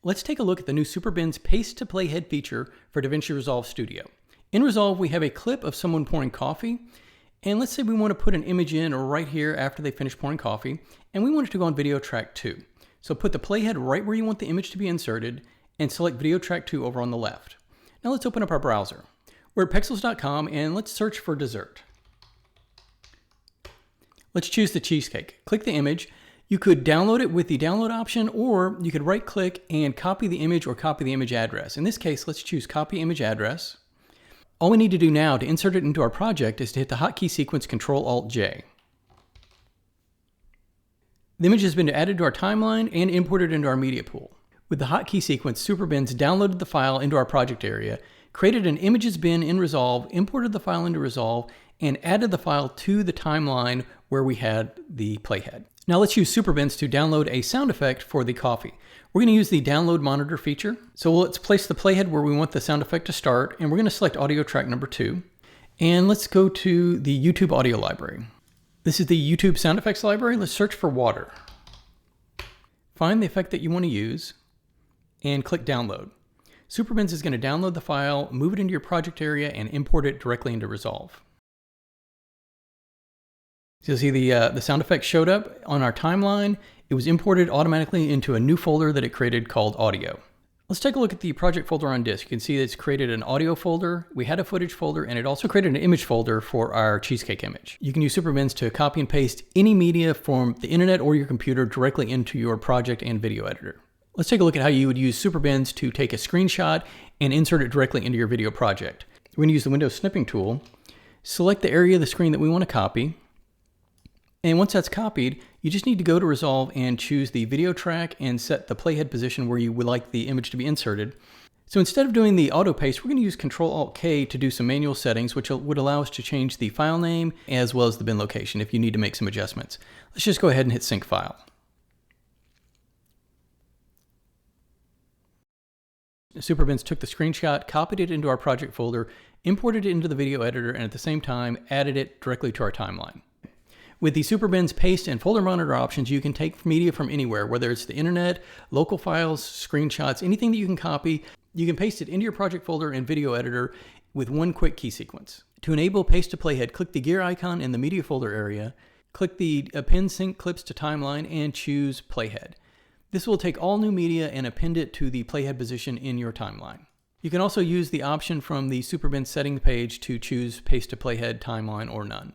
let's take a look at the new SuperBins Paste to Playhead feature for Davinci Resolve Studio. In Resolve, we have a clip of someone pouring coffee, and let's say we want to put an image in right here after they finish pouring coffee, and we want it to go on video track 2. So put the playhead right where you want the image to be inserted, and select video track 2 over on the left. Now let's open up our browser. We're at pexels.com, and let's search for dessert. Let's choose the cheesecake. Click the image. You could download it with the download option, or you could right click and copy the image or copy the image address. In this case, let's choose copy image address. All we need to do now to insert it into our project is to hit the hotkey sequence Ctrl-Alt-J. The image has been added to our timeline and imported into our media pool. With the hotkey sequence, SuperBins downloaded the file into our project area, created an images bin in Resolve, imported the file into Resolve, and added the file to the timeline where we had the playhead. Now let's use SuperBins to download a sound effect for the coffee. We're going to use the download monitor feature. So let's place the playhead where we want the sound effect to start, and we're going to select audio track number 2. And let's go to the YouTube audio library. This is the YouTube sound effects library. Let's search for water. Find the effect that you want to use and click download. SuperBins is going to download the file, move it into your project area, and import it directly into Resolve. So you'll see the sound effect showed up on our timeline. It was imported automatically into a new folder that it created called audio. Let's take a look at the project folder on disk. You can see that it's created an audio folder, we had a footage folder, and it also created an image folder for our cheesecake image. You can use SuperBins to copy and paste any media from the internet or your computer directly into your project and video editor. Let's take a look at how you would use SuperBins to take a screenshot and insert it directly into your video project. We're going to use the Windows snipping tool, select the area of the screen that we want to copy, and once that's copied, you just need to go to Resolve and choose the video track and set the playhead position where you would like the image to be inserted. So instead of doing the auto paste, we're going to use Ctrl-Alt-K to do some manual settings, which would allow us to change the file name as well as the bin location if you need to make some adjustments. Let's just go ahead and hit sync file. SuperBins took the screenshot, copied it into our project folder, imported it into the video editor, and at the same time added it directly to our timeline. With the SuperBins Paste and Folder Monitor options, you can take media from anywhere, whether it's the internet, local files, screenshots, anything that you can copy. You can paste it into your project folder and video editor with one quick key sequence. To enable Paste to Playhead, click the gear icon in the media folder area, click the Append Sync Clips to Timeline, and choose Playhead. This will take all new media and append it to the playhead position in your timeline. You can also use the option from the SuperBins settings page to choose Paste to Playhead, Timeline, or none.